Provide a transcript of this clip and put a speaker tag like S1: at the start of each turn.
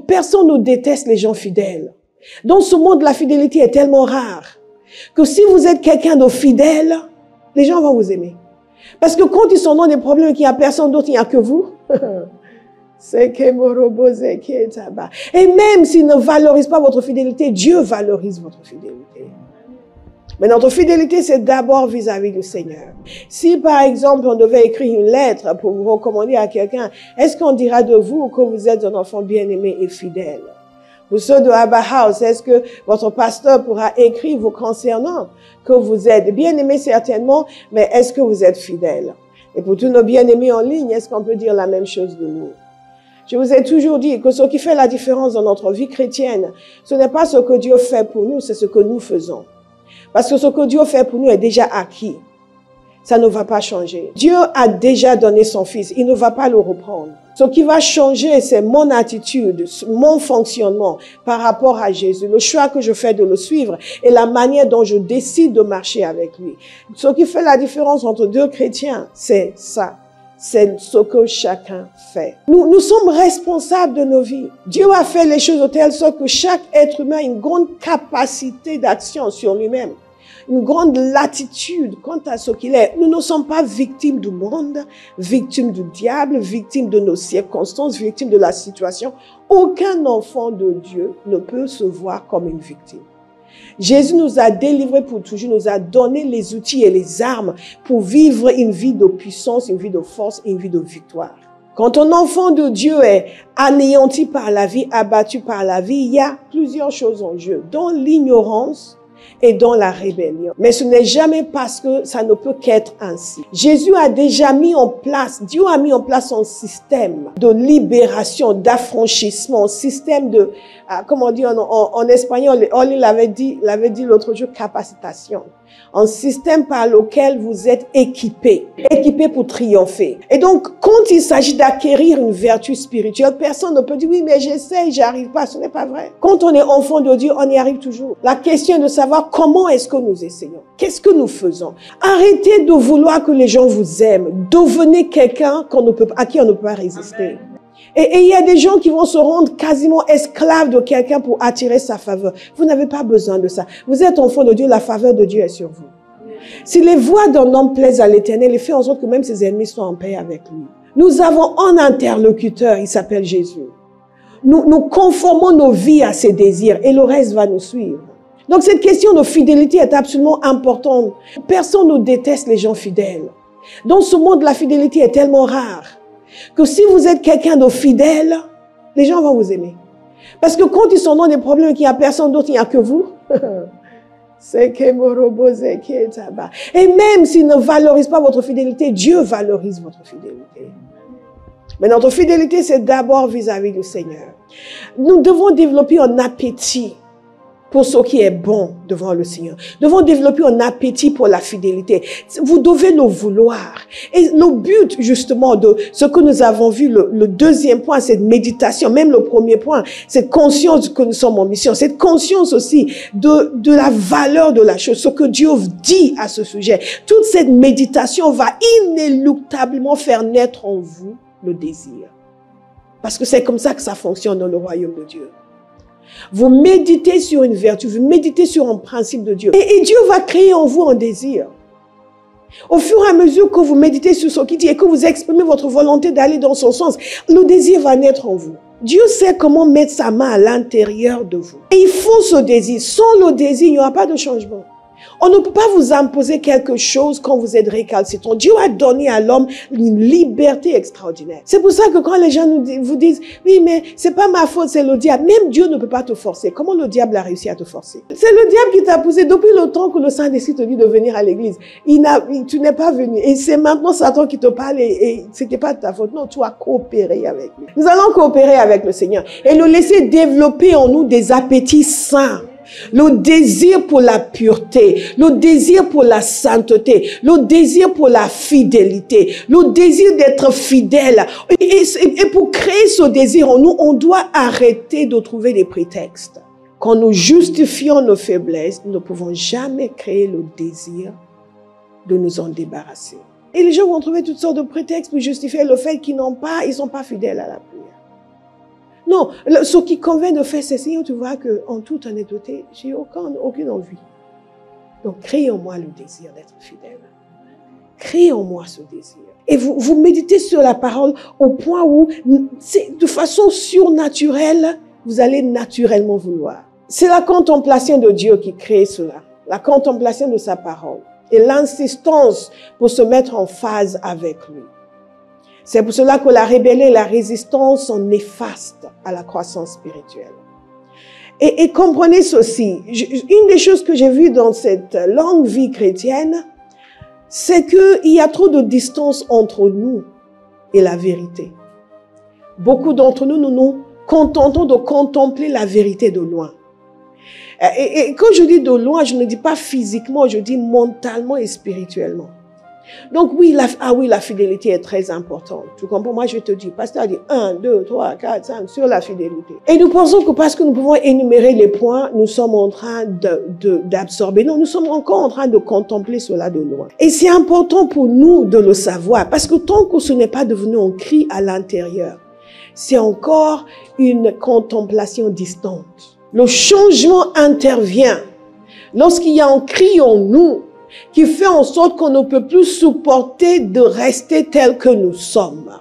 S1: Personne ne déteste les gens fidèles. Dans ce monde, la fidélité est tellement rare que si vous êtes quelqu'un de fidèle, les gens vont vous aimer. Parce que quand ils sont dans des problèmes et qu'il n'y a personne d'autre, il n'y a que vous. Et même s'ils ne valorisent pas votre fidélité, Dieu valorise votre fidélité. Mais notre fidélité, c'est d'abord vis-à-vis du Seigneur. Si, par exemple, on devait écrire une lettre pour vous recommander à quelqu'un, est-ce qu'on dira de vous que vous êtes un enfant bien-aimé et fidèle? Pour ceux de Abba House, est-ce que votre pasteur pourra écrire vous concernant que vous êtes bien-aimé certainement, mais est-ce que vous êtes fidèle? Et pour tous nos bien-aimés en ligne, est-ce qu'on peut dire la même chose de nous? Je vous ai toujours dit que ce qui fait la différence dans notre vie chrétienne, ce n'est pas ce que Dieu fait pour nous, c'est ce que nous faisons. Parce que ce que Dieu fait pour nous est déjà acquis. Ça ne va pas changer. Dieu a déjà donné son Fils. Il ne va pas le reprendre. Ce qui va changer, c'est mon attitude, mon fonctionnement par rapport à Jésus. Le choix que je fais de le suivre et la manière dont je décide de marcher avec lui. Ce qui fait la différence entre deux chrétiens, c'est ça. C'est ce que chacun fait. Nous sommes responsables de nos vies. Dieu a fait les choses de telle sorte que chaque être humain a une grande capacité d'action sur lui-même. Une grande latitude quant à ce qu'il est. Nous ne sommes pas victimes du monde, victimes du diable, victimes de nos circonstances, victimes de la situation. Aucun enfant de Dieu ne peut se voir comme une victime. Jésus nous a délivrés pour toujours, nous a donné les outils et les armes pour vivre une vie de puissance, une vie de force, une vie de victoire. Quand un enfant de Dieu est anéanti par la vie, abattu par la vie, il y a plusieurs choses en jeu, dont l'ignorance et dans la rébellion. Mais ce n'est jamais parce que ça ne peut qu'être ainsi. Jésus a déjà mis en place, Dieu a mis en place un système de libération, d'affranchissement, un système de, comment dire en espagnol, Oli l'avait dit l'autre jour, capacitation. Un système par lequel vous êtes équipés pour triompher. Et donc, quand il s'agit d'acquérir une vertu spirituelle, personne ne peut dire, oui, mais j'essaie, j'arrive pas. Ce n'est pas vrai. Quand on est enfant de Dieu, on y arrive toujours. La question est de savoir comment est-ce que nous essayons. Qu'est-ce que nous faisons? Arrêtez de vouloir que les gens vous aiment. Devenez quelqu'un à qui on ne peut pas résister. Et il y a des gens qui vont se rendre quasiment esclaves de quelqu'un pour attirer sa faveur. Vous n'avez pas besoin de ça. Vous êtes enfant de Dieu, la faveur de Dieu est sur vous. Si les voies d'un homme plaisent à l'Éternel, il fait en sorte que même ses ennemis soient en paix avec lui. Nous avons un interlocuteur, il s'appelle Jésus. Nous conformons nos vies à ses désirs et le reste va nous suivre. Donc cette question de fidélité est absolument importante. Personne ne déteste les gens fidèles. Dans ce monde, la fidélité est tellement rare que si vous êtes quelqu'un de fidèle, les gens vont vous aimer. Parce que quand ils sont dans des problèmes et qu'il n'y a personne d'autre, il n'y a que vous. Et même s'ils ne valorisent pas votre fidélité, Dieu valorise votre fidélité. Mais notre fidélité, c'est d'abord vis-à-vis du Seigneur. Nous devons développer un appétit pour ce qui est bon devant le Seigneur. Nous devons développer un appétit pour la fidélité. Vous devez le vouloir. Et le but, justement, de ce que nous avons vu, le deuxième point, cette méditation, même le premier point, cette conscience que nous sommes en mission, cette conscience aussi de la valeur de la chose, ce que Dieu dit à ce sujet. Toute cette méditation va inéluctablement faire naître en vous le désir. Parce que c'est comme ça que ça fonctionne dans le royaume de Dieu. Vous méditez sur une vertu, vous méditez sur un principe de Dieu. Et Dieu va créer en vous un désir. Au fur et à mesure que vous méditez sur ce qu'il dit et que vous exprimez votre volonté d'aller dans son sens, le désir va naître en vous. Dieu sait comment mettre sa main à l'intérieur de vous. Et il faut ce désir. Sans le désir, il n'y aura pas de changement. On ne peut pas vous imposer quelque chose quand vous êtes récalcitrant. Dieu a donné à l'homme une liberté extraordinaire. C'est pour ça que quand les gens vous disent, oui, mais c'est pas ma faute, c'est le diable. Même Dieu ne peut pas te forcer. Comment le diable a réussi à te forcer? C'est le diable qui t'a poussé depuis le temps que le Saint-Esprit te dit de venir à l'église. Tu n'es pas venu. Et c'est maintenant Satan qui te parle et c'était pas de ta faute. Non, tu as coopéré avec lui. Nous allons coopérer avec le Seigneur et le laisser développer en nous des appétits sains. Le désir pour la pureté, le désir pour la sainteté, le désir pour la fidélité, le désir d'être fidèle. Et pour créer ce désir en nous, on doit arrêter de trouver des prétextes. Quand nous justifions nos faiblesses, nous ne pouvons jamais créer le désir de nous en débarrasser. Et les gens vont trouver toutes sortes de prétextes pour justifier le fait qu'ils ne sont pas fidèles à la prière. Non, ce qui convient de faire, c'est Seigneur, tu vois qu'en toute honnêteté, j'ai aucune envie. Donc, crée en moi le désir d'être fidèle. Crée en moi ce désir. Et vous méditez sur la parole au point où, de façon surnaturelle, vous allez naturellement vouloir. C'est la contemplation de Dieu qui crée cela. La contemplation de sa parole. Et l'insistance pour se mettre en phase avec lui. C'est pour cela que la rébellion et la résistance sont néfastes à la croissance spirituelle. Et comprenez ceci. Une des choses que j'ai vues dans cette longue vie chrétienne, c'est qu'il y a trop de distance entre nous et la vérité. Beaucoup d'entre nous, nous nous contentons de contempler la vérité de loin. Et quand je dis de loin, je ne dis pas physiquement, je dis mentalement et spirituellement. Donc oui, la fidélité est très importante. Tu comprends? Moi, je te dis, pasteur dit 1, 2, 3, 4, 5 sur la fidélité. Et nous pensons que parce que nous pouvons énumérer les points, nous sommes en train d'absorber. Non, nous sommes encore en train de contempler cela de loin. Et c'est important pour nous de le savoir parce que tant que ce n'est pas devenu un cri à l'intérieur, c'est encore une contemplation distante. Le changement intervient lorsqu'il y a un cri en nous qui fait en sorte qu'on ne peut plus supporter de rester tel que nous sommes.